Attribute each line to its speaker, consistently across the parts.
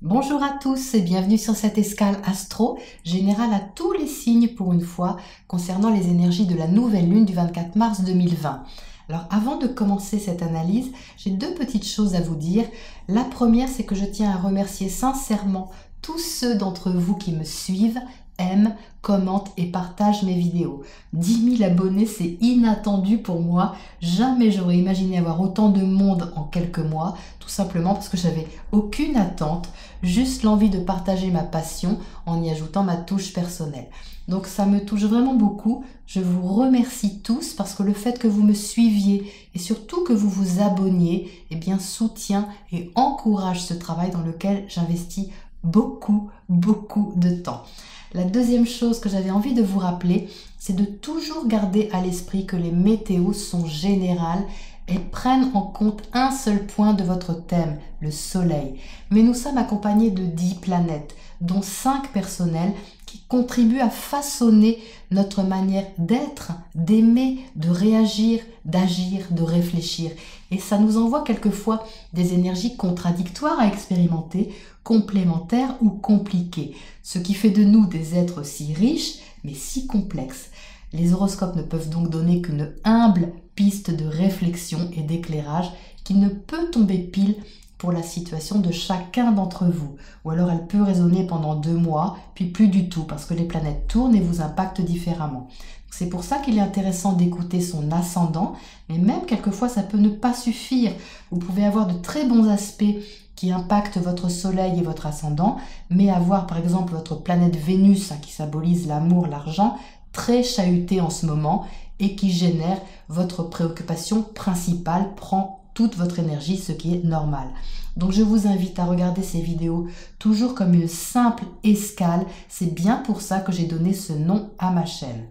Speaker 1: Bonjour à tous et bienvenue sur cette escale astro générale à tous les signes pour une fois concernant les énergies de la nouvelle lune du 24 mars 2020. Alors avant de commencer cette analyse, j'ai deux petites choses à vous dire. La première, c'est que je tiens à remercier sincèrement tous ceux d'entre vous qui me suivent, aiment, commentent et partagent mes vidéos. 10 000 abonnés, c'est inattendu pour moi. Jamais j'aurais imaginé avoir autant de monde en quelques mois, tout simplement parce que j'avais aucune attente, juste l'envie de partager ma passion en y ajoutant ma touche personnelle. Donc ça me touche vraiment beaucoup. Je vous remercie tous parce que le fait que vous me suiviez et surtout que vous vous abonniez, eh bien soutient et encourage ce travail dans lequel j'investis beaucoup de temps. La deuxième chose que j'avais envie de vous rappeler, c'est de toujours garder à l'esprit que les météos sont générales et prennent en compte un seul point de votre thème, le soleil. Mais nous sommes accompagnés de 10 planètes, dont 5 personnelles qui contribuent à façonner notre manière d'être, d'aimer, de réagir, d'agir, de réfléchir. Et ça nous envoie quelquefois des énergies contradictoires à expérimenter, complémentaires ou compliquées, ce qui fait de nous des êtres si riches mais si complexes. Les horoscopes ne peuvent donc donner qu'une humble piste de réflexion et d'éclairage qui ne peut tomber pile pour la situation de chacun d'entre vous. Ou alors elle peut résonner pendant 2 mois, puis plus du tout, parce que les planètes tournent et vous impactent différemment. C'est pour ça qu'il est intéressant d'écouter son ascendant, mais même quelquefois ça peut ne pas suffire. Vous pouvez avoir de très bons aspects qui impactent votre soleil et votre ascendant, mais avoir par exemple votre planète Vénus, qui symbolise l'amour, l'argent, très chahuté en ce moment et qui génère votre préoccupation principale, prend toute votre énergie, ce qui est normal. Donc je vous invite à regarder ces vidéos toujours comme une simple escale. C'est bien pour ça que j'ai donné ce nom à ma chaîne.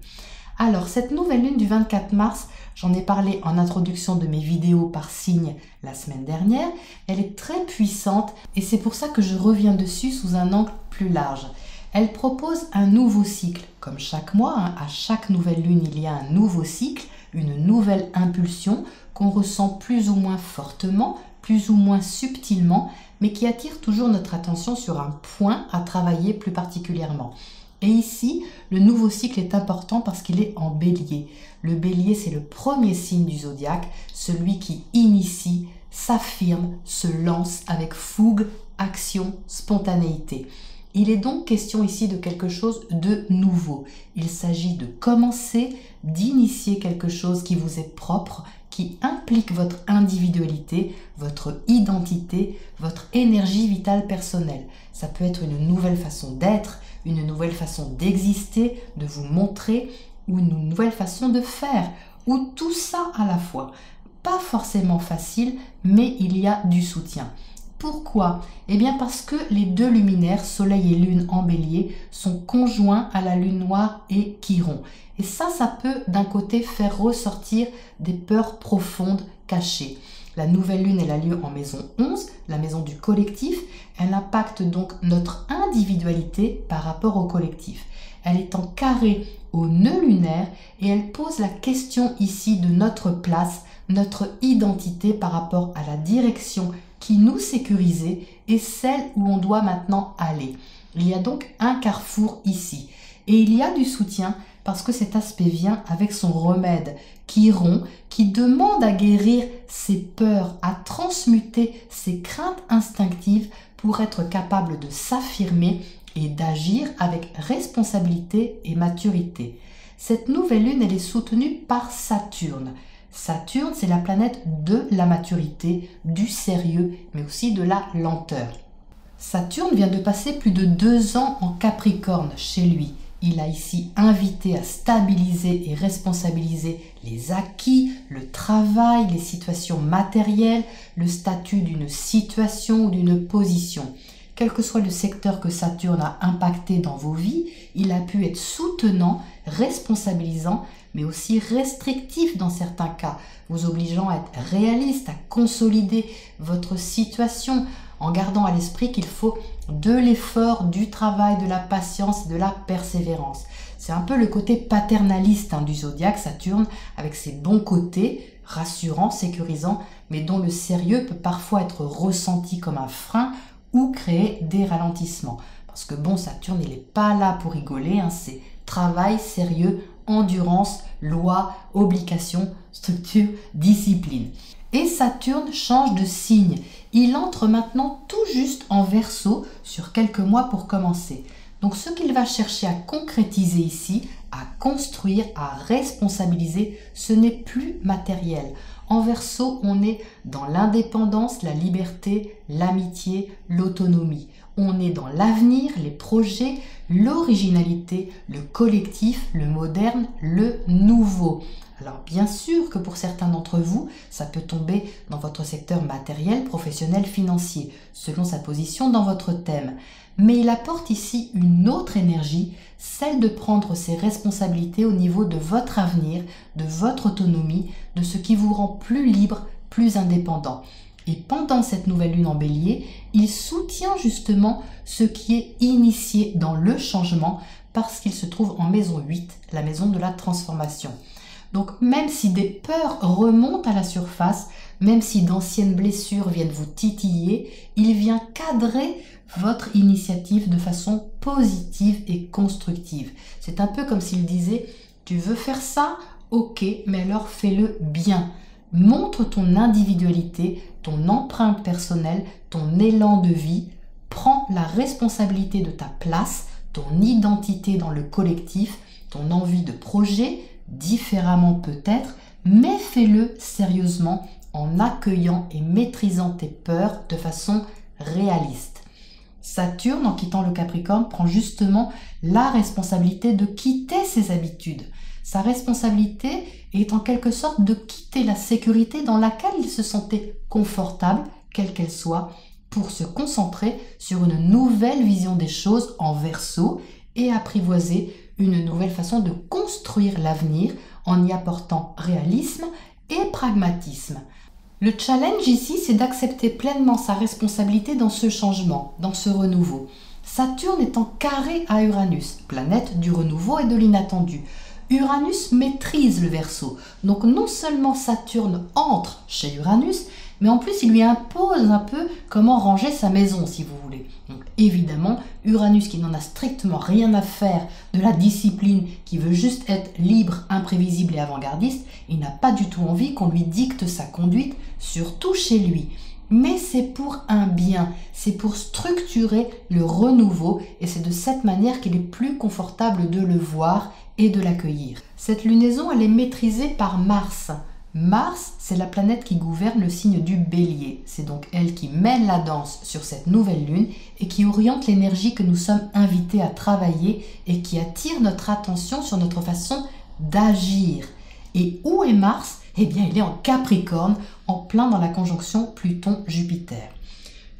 Speaker 1: Alors cette nouvelle lune du 24 mars, j'en ai parlé en introduction de mes vidéos par signe la semaine dernière. Elle est très puissante et c'est pour ça que je reviens dessus sous un angle plus large. Elle propose un nouveau cycle. Comme chaque mois, à chaque nouvelle lune, il y a un nouveau cycle, une nouvelle impulsion qu'on ressent plus ou moins fortement, plus ou moins subtilement, mais qui attire toujours notre attention sur un point à travailler plus particulièrement. Et ici, le nouveau cycle est important parce qu'il est en bélier. Le bélier, c'est le premier signe du zodiaque, celui qui initie, s'affirme, se lance avec fougue, action, spontanéité. Il est donc question ici de quelque chose de nouveau. Il s'agit de commencer, d'initier quelque chose qui vous est propre, qui implique votre individualité, votre identité, votre énergie vitale personnelle. Ça peut être une nouvelle façon d'être, une nouvelle façon d'exister, de vous montrer, ou une nouvelle façon de faire, ou tout ça à la fois. Pas forcément facile, mais il y a du soutien. Pourquoi? Eh bien parce que les deux luminaires, Soleil et Lune en Bélier, sont conjoints à la Lune noire et Chiron. Et ça peut d'un côté faire ressortir des peurs profondes cachées. La nouvelle lune, elle a lieu en maison 11, la maison du collectif. Elle impacte donc notre individualité par rapport au collectif. Elle est en carré au nœud lunaire et elle pose la question ici de notre place, notre identité par rapport à la direction qui nous sécurisait et celle où on doit maintenant aller. Il y a donc un carrefour ici. Et il y a du soutien parce que cet aspect vient avec son remède, Chiron, qui demande à guérir ses peurs, à transmuter ses craintes instinctives pour être capable de s'affirmer et d'agir avec responsabilité et maturité. Cette nouvelle lune, elle est soutenue par Saturne. Saturne, c'est la planète de la maturité, du sérieux, mais aussi de la lenteur. Saturne vient de passer plus de 2 ans en Capricorne chez lui. Il a ici invité à stabiliser et responsabiliser les acquis, le travail, les situations matérielles, le statut d'une situation ou d'une position. Quel que soit le secteur que Saturne a impacté dans vos vies, il a pu être soutenant, responsabilisant, mais aussi restrictif dans certains cas, vous obligeant à être réaliste, à consolider votre situation, en gardant à l'esprit qu'il faut de l'effort, du travail, de la patience, de la persévérance. C'est un peu le côté paternaliste du zodiaque Saturne, avec ses bons côtés, rassurants, sécurisants, mais dont le sérieux peut parfois être ressenti comme un frein ou créer des ralentissements. Parce que bon, Saturne, il n'est pas là pour rigoler, hein, c'est travail, sérieux, endurance, loi, obligation, structure, discipline. Et Saturne change de signe. Il entre maintenant tout juste en Verseau sur quelques mois pour commencer. Donc ce qu'il va chercher à concrétiser ici, à construire, à responsabiliser, ce n'est plus matériel. En Verseau, on est dans l'indépendance, la liberté, l'amitié, l'autonomie. On est dans l'avenir, les projets, l'originalité, le collectif, le moderne, le nouveau. Alors bien sûr que pour certains d'entre vous, ça peut tomber dans votre secteur matériel, professionnel, financier, selon sa position dans votre thème. Mais il apporte ici une autre énergie, celle de prendre ses responsabilités au niveau de votre avenir, de votre autonomie, de ce qui vous rend plus libre, plus indépendant. Et pendant cette nouvelle lune en Bélier, il soutient justement ce qui est initié dans le changement parce qu'il se trouve en maison 8, la maison de la transformation. Donc même si des peurs remontent à la surface, même si d'anciennes blessures viennent vous titiller, il vient cadrer votre initiative de façon positive et constructive. C'est un peu comme s'il disait « tu veux faire ça? Ok, mais alors fais-le bien ». Montre ton individualité, ton empreinte personnelle, ton élan de vie. Prends la responsabilité de ta place, ton identité dans le collectif, ton envie de projet, différemment peut-être, mais fais-le sérieusement en accueillant et maîtrisant tes peurs de façon réaliste. Saturne, en quittant le Capricorne, prend justement la responsabilité de quitter ses habitudes. Sa responsabilité est en quelque sorte de quitter la sécurité dans laquelle il se sentait confortable, quelle qu'elle soit, pour se concentrer sur une nouvelle vision des choses en Verseau et apprivoiser une nouvelle façon de construire l'avenir en y apportant réalisme et pragmatisme. Le challenge ici, c'est d'accepter pleinement sa responsabilité dans ce changement, dans ce renouveau. Saturne est en carré à Uranus, planète du renouveau et de l'inattendu. Uranus maîtrise le Verseau, donc non seulement Saturne entre chez Uranus, mais en plus il lui impose un peu comment ranger sa maison, si vous voulez. Donc évidemment, Uranus qui n'en a strictement rien à faire de la discipline, qui veut juste être libre, imprévisible et avant-gardiste, il n'a pas du tout envie qu'on lui dicte sa conduite, surtout chez lui. Mais c'est pour un bien, c'est pour structurer le renouveau et c'est de cette manière qu'il est plus confortable de le voir et de l'accueillir. Cette lunaison, elle est maîtrisée par Mars. Mars, c'est la planète qui gouverne le signe du Bélier. C'est donc elle qui mène la danse sur cette nouvelle lune et qui oriente l'énergie que nous sommes invités à travailler et qui attire notre attention sur notre façon d'agir. Et où est Mars ? Eh bien, il est en Capricorne, en plein dans la conjonction Pluton-Jupiter.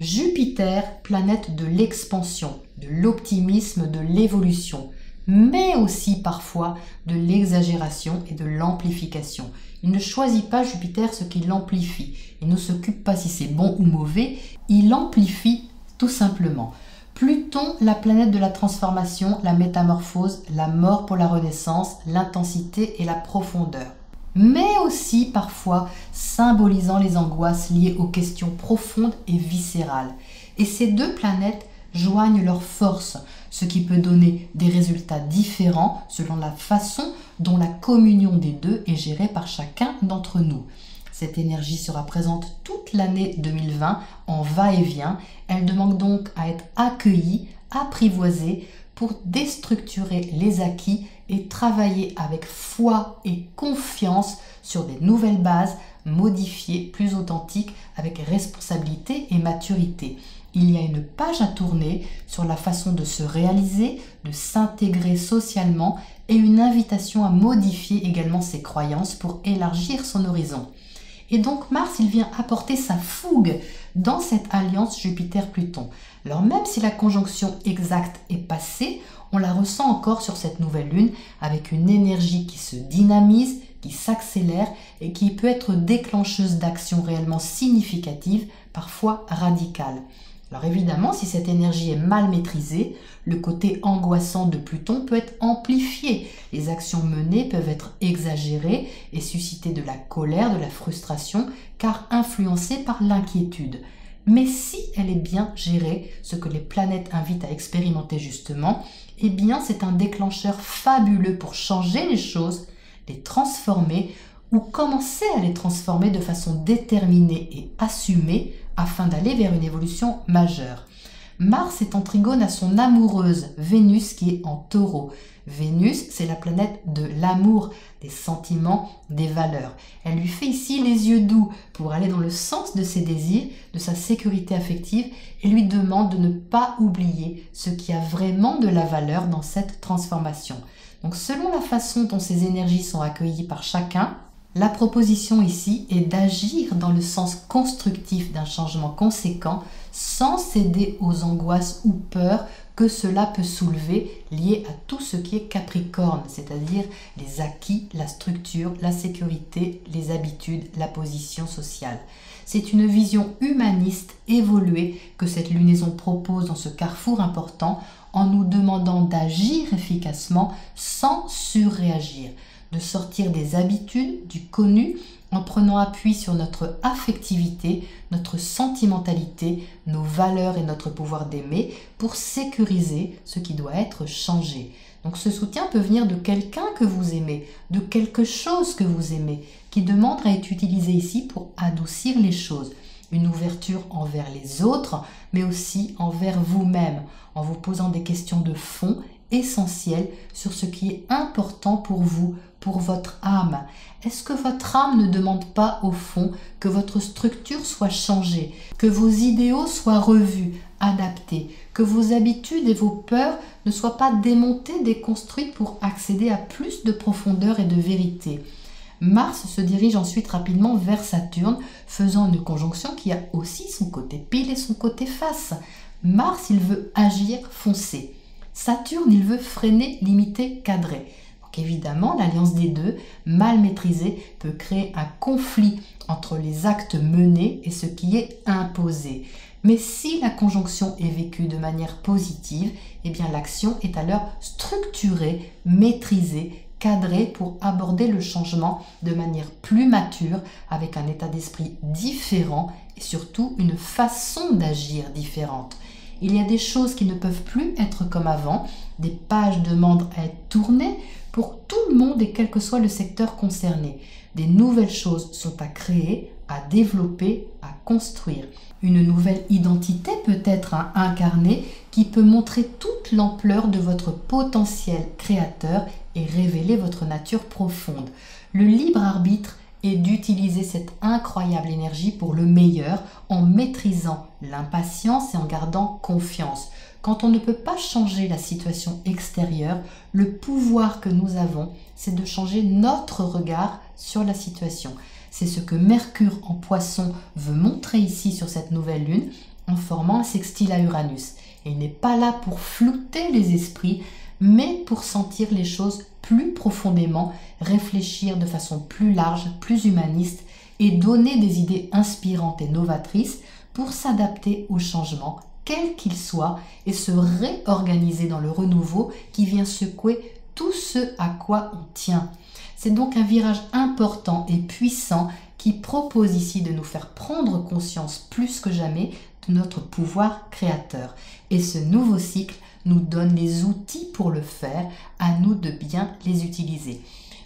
Speaker 1: Jupiter, planète de l'expansion, de l'optimisme, de l'évolution, mais aussi parfois de l'exagération et de l'amplification. Il ne choisit pas Jupiter ce qui l'amplifie. Il ne s'occupe pas si c'est bon ou mauvais, il amplifie tout simplement. Pluton, la planète de la transformation, la métamorphose, la mort pour la renaissance, l'intensité et la profondeur. Mais aussi parfois symbolisant les angoisses liées aux questions profondes et viscérales. Et ces deux planètes joignent leurs forces, ce qui peut donner des résultats différents selon la façon dont la communion des deux est gérée par chacun d'entre nous. Cette énergie sera présente toute l'année 2020 en va-et-vient. Elle demande donc à être accueillie, apprivoisée pour déstructurer les acquis et travailler avec foi et confiance sur des nouvelles bases modifiées, plus authentiques, avec responsabilité et maturité. Il y a une page à tourner sur la façon de se réaliser, de s'intégrer socialement et une invitation à modifier également ses croyances pour élargir son horizon. Et donc Mars, il vient apporter sa fougue dans cette alliance Jupiter-Pluton. Alors même si la conjonction exacte est passée, on la ressent encore sur cette nouvelle lune avec une énergie qui se dynamise, qui s'accélère et qui peut être déclencheuse d'actions réellement significatives, parfois radicales. Alors évidemment, si cette énergie est mal maîtrisée, le côté angoissant de Pluton peut être amplifié. Les actions menées peuvent être exagérées et susciter de la colère, de la frustration, car influencées par l'inquiétude. mais si elle est bien gérée, ce que les planètes invitent à expérimenter justement, eh bien c'est un déclencheur fabuleux pour changer les choses, les transformer ou commencer à les transformer de façon déterminée et assumée afin d'aller vers une évolution majeure. Mars est en trigone à son amoureuse, Vénus, qui est en Taureau. Vénus, c'est la planète de l'amour, des sentiments, des valeurs. Elle lui fait ici les yeux doux pour aller dans le sens de ses désirs, de sa sécurité affective et lui demande de ne pas oublier ce qui a vraiment de la valeur dans cette transformation. Donc selon la façon dont ces énergies sont accueillies par chacun, la proposition ici est d'agir dans le sens constructif d'un changement conséquent sans céder aux angoisses ou peurs que cela peut soulever liées à tout ce qui est Capricorne, c'est-à-dire les acquis, la structure, la sécurité, les habitudes, la position sociale. C'est une vision humaniste évoluée que cette lunaison propose dans ce carrefour important en nous demandant d'agir efficacement sans surréagir, de sortir des habitudes, du connu, en prenant appui sur notre affectivité, notre sentimentalité, nos valeurs et notre pouvoir d'aimer pour sécuriser ce qui doit être changé. Donc ce soutien peut venir de quelqu'un que vous aimez, de quelque chose que vous aimez, qui demande à être utilisé ici pour adoucir les choses. Une ouverture envers les autres, mais aussi envers vous-même, en vous posant des questions de fond essentielles sur ce qui est important pour vous, pour votre âme. Est-ce que votre âme ne demande pas au fond que votre structure soit changée, que vos idéaux soient revus, adaptés, que vos habitudes et vos peurs ne soient pas démontées, déconstruites pour accéder à plus de profondeur et de vérité? Mars se dirige ensuite rapidement vers Saturne, faisant une conjonction qui a aussi son côté pile et son côté face. Mars, il veut agir, foncer. Saturne, il veut freiner, limiter, cadrer. Donc évidemment, l'alliance des deux, mal maîtrisée, peut créer un conflit entre les actes menés et ce qui est imposé. Mais si la conjonction est vécue de manière positive, eh bien l'action est alors structurée, maîtrisée, cadrée pour aborder le changement de manière plus mature, avec un état d'esprit différent et surtout une façon d'agir différente. Il y a des choses qui ne peuvent plus être comme avant, des pages demandent à être tournées pour tout le monde et quel que soit le secteur concerné. Des nouvelles choses sont à créer, à développer, à construire. Une nouvelle identité peut être à incarner qui peut montrer toute l'ampleur de votre potentiel créateur et révéler votre nature profonde. Le libre arbitre est d'utiliser cette incroyable énergie pour le meilleur en maîtrisant l'impatience et en gardant confiance. Quand on ne peut pas changer la situation extérieure, le pouvoir que nous avons, c'est de changer notre regard sur la situation. C'est ce que Mercure en Poisson veut montrer ici sur cette nouvelle lune en formant un sextile à Uranus. Et il n'est pas là pour flouter les esprits, mais pour sentir les choses plus profondément, réfléchir de façon plus large, plus humaniste et donner des idées inspirantes et novatrices pour s'adapter au changement, quel qu'il soit, et se réorganiser dans le renouveau qui vient secouer tout ce à quoi on tient. C'est donc un virage important et puissant qui propose ici de nous faire prendre conscience plus que jamais de notre pouvoir créateur. Et ce nouveau cycle nous donne les outils pour le faire, à nous de bien les utiliser.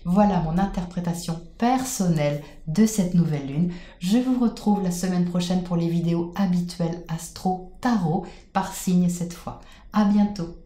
Speaker 1: Voilà mon interprétation personnelle de cette nouvelle lune. Je vous retrouve la semaine prochaine pour les vidéos habituelles Astro Tarot, par signe cette fois. À bientôt.